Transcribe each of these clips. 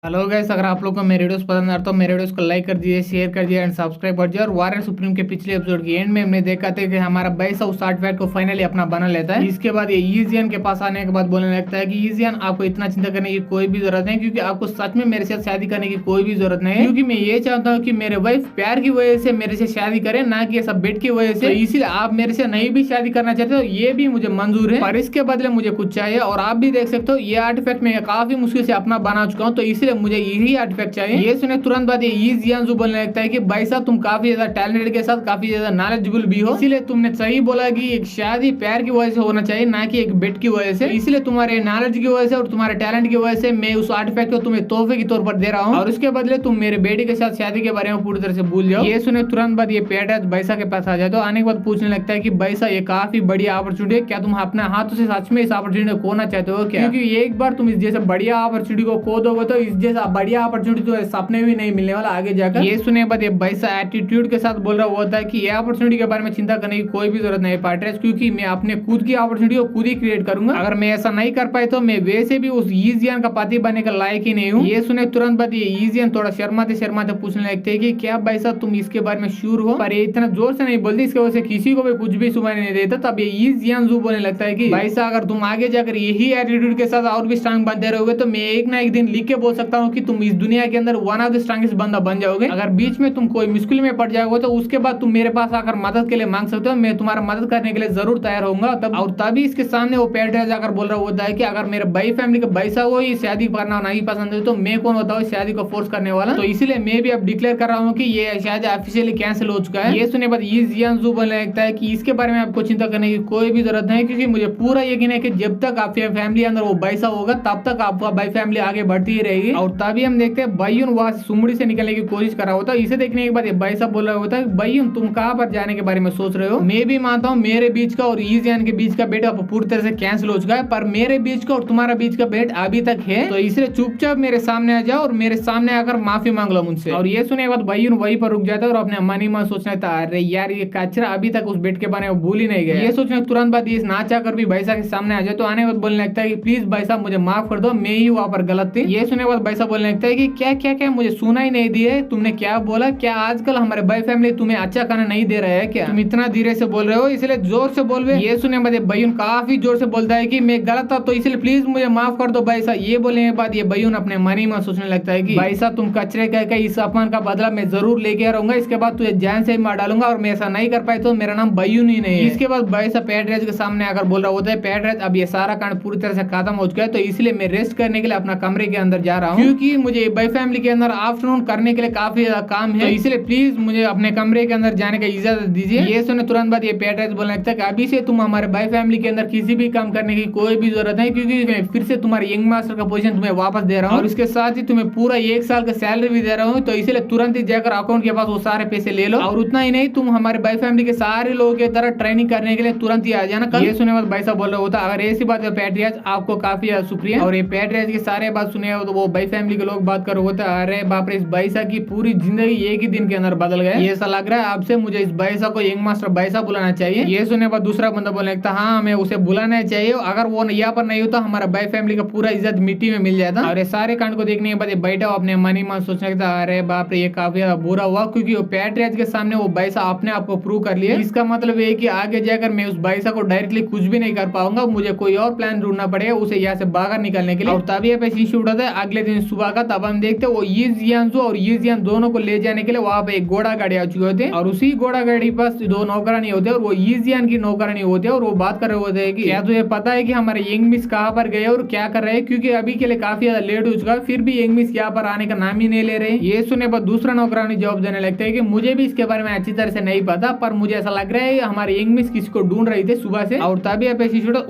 Hello guys, अगर आप लोग को मेरे वीडियोस पसंद आते तो मेरे वीडियोस को लाइक कर दीजिए, शेयर कर दीजिए एंड सब्सक्राइब कर दीजिए। और वॉरियर सुप्रीम के पिछले एपिसोड के एंड में हमने देखा था कि हमारा बैसा उस आर्टिफैक्ट को फाइनली अपना बना लेता है। इसके बाद ये ईजियन के पास आने के बाद बोलने लगता है कि ईजियन, आपको इतना चिंता करने की कोई भी जरूरत नहीं, क्योंकि आपको सच में मेरे साथ शादी करने की कोई भी जरूरत नहीं है। क्योंकि मैं ये चाहता हूँ कि मेरे वाइफ प्यार की वजह से मेरे से शादी करे, ना कि सब बेट की वजह से। इसीलिए आप मेरे से नहीं भी शादी करना चाहते हो ये भी मुझे मंजूर है, पर इसके बदले मुझे कुछ चाहिए। और आप भी देख सकते हो ये आर्टिफैक्ट मैं काफी मुश्किल से अपना बना चुका हूँ, तो इसलिए मुझे यही आर्टिफैक्ट चाहिए। ये सुने तुरंत बाद ये जियांजू बोलने लगता है कि भाई साहब, तुम काफी ज्यादा टैलेंटेड के साथ काफी ज्यादा नॉलेजेबल भी हो, इसीलिए तुमने सही बोला कि एक शादी प्यार की वजह से होना चाहिए, ना कि एक बेट की वजह से। इसलिए तुम्हारे नॉलेज की वजह से और तुम्हारे टैलेंट की वजह से मैं उस आर्टिफैक्ट को तुम्हें तोहफे के तौर पर दे रहा हूँ, और उसके बदले तुम मेरे बेटे के साथ शादी के बारे में पूरी तरह से भूल जाओ। ये सुने तुरंत बाद ये पेटराज बैसा के पास आ जाए, तो आने के बाद पूछने लगता है कि बैसा, ये काफी बढ़िया अपॉर्चुनिटी है, क्या तुम अपने हाथों से सच में इस अपॉर्चुनिटी को खोना चाहते हो क्या? क्योंकि एक बार तुम इस जैसे बढ़िया अपॉर्चुनिटी को खो दोगे तो इस जैसा बढ़िया अपॉर्चुनिटी तो सपने भी नहीं मिलने वाला आगे जाकर। ये सुने बाद ये बैसा एटीट्यूड के साथ बोल रहा होता है कि ये अपॉर्चुनिटी के बारे में चिंता करने की कोई भी जरूरत नहीं है पार्टनर्स, क्योंकि मैं अपने खुद की अपॉर्चुनिटी को खुद ही क्रिएट करूंगा। अगर मैं ऐसा नहीं कर पाए तो मैं वैसे भी उस ईजियन का पति बनने का लायक ही नहीं हूँ। ये सुने तुरंत बाद ये ईजियन थोड़ा शर्माते शर्माते पूछने लगते हैं कि क्या बैसा, तुम इसके बारे में श्योर हो? पर ये इतना जोर से नहीं बोलती, इसकी वजह से किसी को भी कुछ भी सुनाई नहीं देता। तब ये ईजियन जू बोलने लगता है कि बैसा, अगर तुम आगे जाकर यही एटीट्यूड के साथ और भी स्ट्रांग बनते रहोगे तो मैं एक ना एक दिन लिख के बोल सकता हूँ कि तुम इस दुनिया के अंदर वन ऑफ द स्ट्रांगेस्ट बंदा बन जाओगे। अगर बीच में तुम कोई मुश्किल में पड़ जाओगे तो उसके बाद तुम मेरे पास आकर मदद के लिए मांग सकते हो, मैं तुम्हारा मदद करने के लिए जरूर तैयार होऊंगा। तभी इसके सामने वो पेट्राज जाकर बोल रहा होता है कि अगर मेरे भाई फैमिली का बैसा को ही शादी करना नहीं पसंद है तो मैं कौन होता हूँ शादी को फोर्स करने वाला। तो इसलिए मैं भी अब डिक्लेयर कर रहा हूँ कि ये शादी ऑफिशियली कैंसिल हो चुका है। ये सुनने बाद ये जियांजू बोलने लगता है कि इसके बारे में आपको चिंता करने की कोई भी जरूरत नहीं, क्योंकि मुझे पूरा यकीन है कि जब तक आपके फैमिली अंदर वो बैसा होगा तब तक आपका भाई फैमिली आगे बढ़ती ही रहेगी। और तभी हम देखते हैं बैयुन वहां सुमड़ी से निकलने की कोशिश कर रहा होता है। इसे देखने के बाद भाई साहब बोल रहा होता है, बैयुन तुम कहां पर जाने के बारे में सोच रहे हो? मैं भी मानता हूँ मेरे बीच का और ईजियन के बीच का बेट अब पूरी तरह से कैंसिल हो चुका है, पर मेरे बीच का और तुम्हारा बीच का बेट अभी तक है। तो इसलिए चुपचाप मेरे सामने आ जाओ और मेरे सामने आकर माफी मांग लो मुझसे। और ये सुने के बाद बैयुन वहीं पर रुक जाता है और अपने मन ही मन सोचने लगता है, अरे यार ये कचरा अभी तक उस बेट के बारे में भूल ही नहीं गया। ये सोचने तुरंत बाद ये ना चाहकर भी बैसा के सामने आ जाए, तो आने के बाद बोलने लगता है कि प्लीज बैसा मुझे माफ कर दो, मैं ही वहां पर गलत थी। ये सुने के बाद बैसा बोलने लगता है कि क्या क्या क्या मुझे सुना ही नहीं दिया, तुमने क्या बोला? क्या आजकल हमारे भाई फैमिली तुम्हें अच्छा खाना नहीं दे रहा है क्या? तुम इतना धीरे से बोल रहे हो, इसलिए जोर से बोल रहे। ये सुने बाद बैयुन काफी जोर से बोलता है कि मैं गलत था, तो इसलिए प्लीज मुझे माफ कर दो भाई साहब। ये बोलने के बाद ये बैयुन अपने मन ही में सोचने लगता है कि भाई साहब, तुम कचरे कह के इस अपमान का बदला मैं जरूर लेके रहूंगा, इसके बाद तुझे जान से मार डालूंगा, और मैं ऐसा नहीं कर पाए तो मेरा नाम बैयुन ही नहीं है। इसके बाद भाई साहब पेट्राज के सामने आकर बोल रहा होता है, पेट्राज अब ये सारा कांड पूरी तरह से खत्म हो चुका है, तो इसलिए मैं रेस्ट करने के लिए अपना कमरे के अंदर जा रहा हूँ, क्योंकि मुझे भाई फैमिली के अंदर आफ्टरनून करने के लिए काफी ज्यादा काम है, तो इसलिए प्लीज मुझे अपने कमरे के अंदर जाने का इजाजत दीजिए। ये सुने तुरंत बाद ये पेट्राज बोलने लगता है कि अभी से तुम हमारे भाई फैमिली के अंदर किसी भी काम करने की कोई भी जरूरत नहीं, क्योंकि मैं फिर से तुम्हारे यंग मास्टर का पोजीशन तुम्हें वापस दे रहा हूँ, और इसके साथ ही तुम्हें पूरा 1 साल का सैलरी भी दे रहा हूँ, तो इसलिए तुरंत ही जाकर अकाउंट के पास वो सारे पैसे ले लो। और उतना ही नहीं, तुम हमारे भाई फैमिली के सारे लोगों की तरह ट्रेनिंग करने के लिए तुरंत ही आ जाना कल। ये सुने बाद भाई साहब बोल रहा होता, अगर ऐसी बात है पेट्राज, आपको काफी शुक्रिया। और ये पेट्राज के सारे बात सुने तो वो भाई फैमिली के लोग बात कर रहे होता है, अरे बाप रे, इस बैसा की पूरी जिंदगी एक ही दिन के अंदर बदल गए। ये ऐसा लग रहा है आपसे मुझे इस बैसा को यंग मास्टर बैसा बुलाना चाहिए। ये सुनने पर दूसरा बंदा बोलने लगता, हाँ हमें उसे बुलाना चाहिए, अगर वो यहाँ पर नहीं होता हमारा भाई फैमिली का पूरा इज्जत मिट्टी में मिल जाता। और ये सारे कांड को देखने के बाद बैठा अपने मन ही मन सोचने लगता, अरे बाप रे, ये काफी बुरा हुआ, क्योंकि वो पेट्राज के सामने वो बैसा अपने आप को प्रूव कर लिया। इसका मतलब है कि आगे जाकर मैं उस बैसा को डायरेक्टली कुछ भी नहीं कर पाऊंगा, मुझे कोई और प्लान ढूंढना पड़ेगा उसे यहाँ से बाहर निकालने के लिए। और तभी पे शीशे उठाता है अगले दिन सुबह का। तब हम देखते वो जियांजू और जियान दोनों को ले जाने के लिए वहां पे एक घोड़ा गाड़ी आ चुके होते हैं, और उसी घोड़ा गाड़ी पास 2 नौकरानी होते हैं, और वो जियान की नौकरानी होते हैं, और वो बात कर रहे होते हैं कि क्या तुझे पता है कि हमारे यंग मिस कहाँ पर गए और क्या कर रहे हैं, क्योंकि अभी के लिए काफी ज्यादा लेट हो चुका है, फिर भी यंग मिस यहाँ पर आने का नाम ही नहीं ले रहे। ये सुनने पर दूसरा नौकरानी जवाब देने लगता है कि मुझे भी इसके बारे में अच्छी तरह से नहीं पता, पर मुझे ऐसा लग रहा है हमारे यंग मिस किसी को ढूंढ रही थे सुबह से। और तभी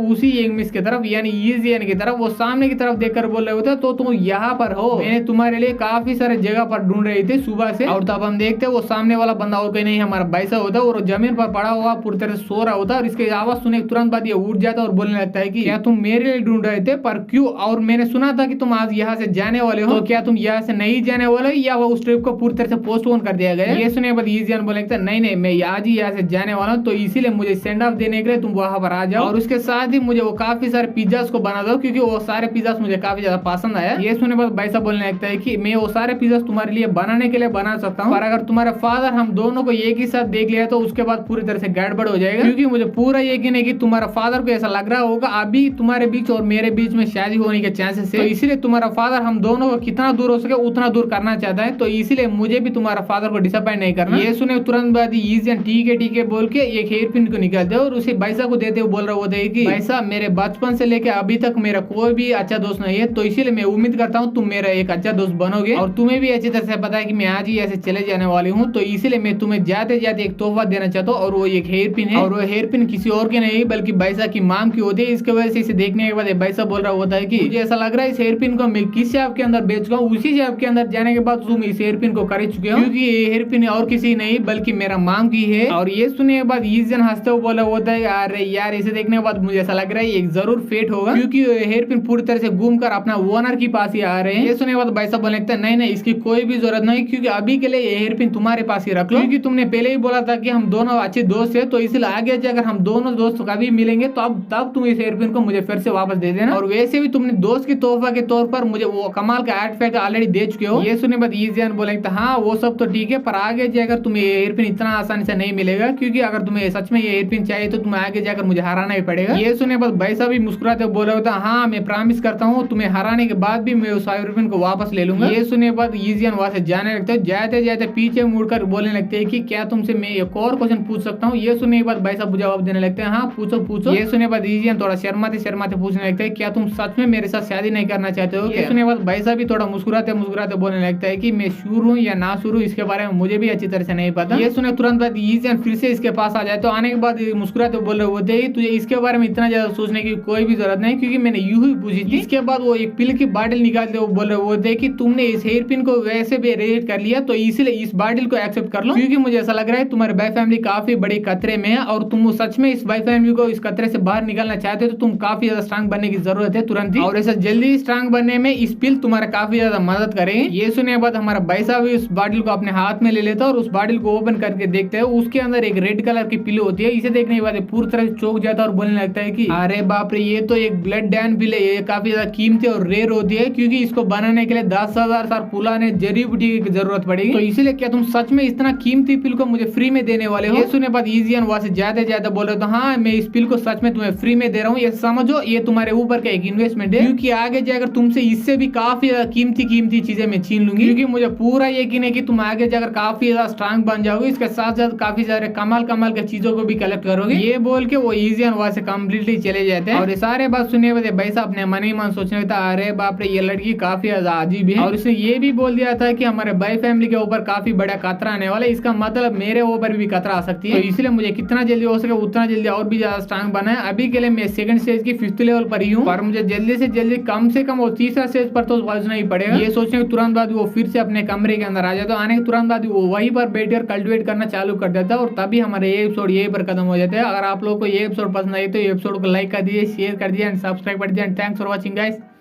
उसी यंग मिस की तरफ यानी जियान की तरफ वो सामने की तरफ देखकर बोल रहे होते, तो तुम यहाँ पर हो, मैंने तुम्हारे लिए काफी सारे जगह पर ढूंढ रहे थे सुबह से। और तब हम देखते वो सामने वाला बंदा और कोई नहीं हमारा बैसा होता है, और जमीन पर पड़ा हुआ पूरी तरह से सो रहा होता है, और इसकी आवाज सुने तुरंत बाद ये उठ जाता है और बोलने लगता है कि क्या तुम मेरे लिए ढूंढ रहे थे, पर क्यों? और मैंने सुना था कि तुम आज यहाँ से जाने वाले हो, तो क्या तुम यहाँ से नहीं जाने वाले हो, या वो उस ट्रिप को पूरी तरह से पोस्टपोन कर दिया गया? ये सुने बाद जियान बोलने लगता है, नहीं नहीं, मैं आज ही यहाँ से जाने वाला हूँ, तो इसीलिए मुझे सेंड ऑफ देने के लिए तुम वहां पर आ जाओ, और उसके साथ ही मुझे वो काफी सारे पिज्जा को बना दो, क्योंकि वो सारे पिज्जा मुझे काफी ज्यादा पसंद आया। ये सुने बाद भाई साहब बोलने लगता है कि मैं वो सारे पिज्जा तुम्हारे लिए बनाने के लिए बना सकता हूँ, पर अगर तुम्हारा फादर हम दोनों को एक ही साथ देख लिया तो उसके बाद पूरी तरह से गड़बड़ हो जाएगा, क्योंकि मुझे पूरा यकीन है कि तुम्हारा फादर को ऐसा लग रहा होगा अभी तुम्हारे बीच और मेरे बीच में शादी होने के चांसेस है, तो इसीलिए तुम्हारा फादर हम दोनों को कितना दूर हो सके उतना दूर करना चाहता है, तो इसीलिए मुझे भी तुम्हारा फादर को डिसअपॉइंट नहीं करना। ये सुने तुरंत बाद ईजियन ठीक है बोल के एक हेयर पिन को निकालते और उसे भाई साहब को देते हुए बोल रहा होता है कि भाई साहब मेरे बचपन से लेके अभी तक मेरा कोई भी अच्छा दोस्त नहीं है, तो इसीलिए मैं उम्मीद करता हूँ तुम मेरा एक अच्छा दोस्त बनोगे, और तुम्हें भी अच्छी तरह से पता है कि मैं आज ही ऐसे चले जाने वाली हूँ, तो इसीलिए मैं तुम्हें जाते जाते एक तोहफा देना चाहता हूँ, और वो एक हेयर पिन है, और वो हेयर पिन किसी और की नहीं बल्कि भाई साहब की माम की होती है। इसके वजह से इसे देखने के बाद भाई साहब बोल रहा होता है कि मुझे ऐसा लग रहा है इस हेयर पिन को मैं किस शॉप के अंदर बेच गया, उसी शॉप के अंदर जाने के बाद तुम इस हेयर पिन को खरीद चुके हो, क्योंकि ये हेयर पिन और किसी नहीं बल्कि मेरा माम की है। और ये सुनने के बाद ईजियन हंसते हुए बोला होता है अरे यार इसे देखने के बाद मुझे ऐसा लग रहा है एक जरूर फेट होगा, क्योंकि हेयर पिन पूरी तरह से घूम कर अपना ओनर के पास ही आ रहे हैं। ये सुनने के बाद भाई साहब बोलने लगता है नहीं इसकी कोई भी जरूरत नहीं, क्योंकि अभी के लिए ये हेयर पिन तुम्हारे पास ही रख लो, क्योंकि तुमने पहले ही बोला था कि हम दोनों अच्छे दोस्त है, तो इसलिए आगे जाकर हम दोनों दोस्त कभी मिलेंगे तो अब तब तुम इस हेयर पिन को मुझे फिर से वापस दे देना, और वैसे भी तुमने दोस्त की तोहफा के तौर पर मुझे वो कमाल का आर्टिफैक्ट ऑलरेडी दे चुके हो। ये सुनने बाद ईजियन बोलेगा हाँ वो सब तो ठीक है, पर आगे जाकर तुम्हें हेयर पिन इतना आसानी से नहीं मिलेगा, क्योंकि अगर तुम्हें सच में ये हेयर पिन चाहिए तो तुम्हें आगे जाकर मुझे हराना ही पड़ेगा। ये सुनने बाद भाई साहब भी मुस्कुराते बोल रहे होता हाँ मैं प्रॉमिस करता हूँ तुम्हें हराने के बाद भी मैं उस हेयर पिन को वापस ले लूंगा। ये सुनने बाद ईजियन वहां से जाने लगते हैं, जाते जाते पीछे मुड़कर बोलने लगते हैं कि क्या तुमसे मैं एक और क्वेश्चन पूछ सकता हूँ। ये सुनने के बाद भाई साहब जवाब देने लगते हैं हाँ पूछो पूछो। ये सुनने बाद ईजियन थोड़ा शर्माते शर्माते पूछने लगते हैं क्या तुम सच में मेरे साथ शादी नहीं करना चाहते हो। ये सुनने के बाद भाई साहब भी थोड़ा मुस्कुराते मुस्कुराते बोलने लगता है कि मैं श्योर हूँ या ना श्योर हूँ इसके बारे में मुझे भी अच्छी तरह से नहीं पता। ये सुने तुरंत बाद ईजियन फिर से इसके पास आ जाए, तो आने के बाद मुस्कुराते बोल रहे होते हैं तुझे इसके बारे में इतना ज्यादा सोचने की कोई भी जरूरत नहीं, क्योंकि मैंने यूं ही पूछी थी। इसके बाद वो एक पिल की बॉटल निकालते हुए बोल रहे होते हैं कि तुमने इस हेयर पिन को वैसे भी रेट कर लिया तो इसीलिए इस बॉटल को एक्सेप्ट कर लो, क्योंकि मुझे ऐसा लग रहा है तुम्हारे भाई फैमिली काफी बड़े खतरे में है, और तुम सच में इस भाई फैमिली को इस खतरे से बाहर निकालना चाहते हो तो तुम काफी ज्यादा स्ट्रांग बनने की जरूरत है तुरंत ही, और ऐसा जल्दी स्ट्रांग बनने में इस पिल तुम्हारा काफी ज्यादा मदद करेंगे। ये सुनने के बाद हमारा भाई साहब इस बॉटल को अपने हाथ में ले लेता है और उस बॉटल को ओपन करके देखते हैं, उसके अंदर एक रेड कलर की पिल होती है। इसे देखने के बाद पूरी तरह से चौंक जाता है और बोलने लगता है कि अरे बाप रे ये तो एक ब्लड डैन पिल है, ये काफी ज्यादा कीमती और रेयर होती है, क्योंकि इसको बनाने के लिए 10,000 साल पुराने जड़ी बूटी की जरूरत पड़ेगी, तो इसीलिए क्या तुम सच में इतना कीमती पिल को मुझे फ्री में देने वाले हो। ये सुनने बाद ईजियन वहां से ज्यादा ज्यादा बोल रहे तो हाँ मैं इस पिल को सच में तुम्हें फ्री में दे रहा हूँ, ये समझो ये तुम्हारे ऊपर का एक इन्वेस्टमेंट है, क्योंकि आगे जाकर तुमसे इससे भी काफी ज्यादा कीमती चीजें मैं छीन लूंगी, क्योंकि मुझे पूरा यकीन है कि तुम आगे जाकर काफी ज्यादा स्ट्रांग बन जाओगे, इसके साथ साथ काफी सारे कमाल के चीजों को भी कलेक्ट करोगे। ये बोल के वो ईजियन वहां से कम्प्लीटली चले जाते हैं, और ये सारे बात सुनने के बाद भाई साहब अपने मन ही मन सोचने लगता अरे बाप रे ये लड़की काफी ज्यादा अजीब है, और उसने ये भी बोल दिया था कि हमारे भाई फैमिली के ऊपर काफी बड़ा खतरा आने वाला है, इसका मतलब मेरे ऊपर भी खतरा आ सकती है, तो इसलिए मुझे कितना जल्दी हो सके उतना जल्दी और भी ज्यादा स्ट्रांग बना है। अभी के लिए मैं सेकंड स्टेज की 5th लेवल पर ही हूँ, और मुझे जल्दी से जल्दी कम से कम वो तीसरा स्टेज पर तो पहुंचना ही पड़ेगा। ये सोचने के तुरंत बाद वो फिर से अपने कमरे के अंदर आ जाता है, आने के तुरंत बाद वो वहीं पर बैठकर कल्टिवेट करना चालू कर देता है, और तभी हमारे ये एपिसोड यहीं पर खत्म हो जाता है। अगर आप लोगों को ये एपिसोड पसंद आए तो ये एपिसोड को लाइक कर दीजिए, शेयर कर दीजिए एंड सब्सक्राइब कर दीजिए। And thanks for watching guys.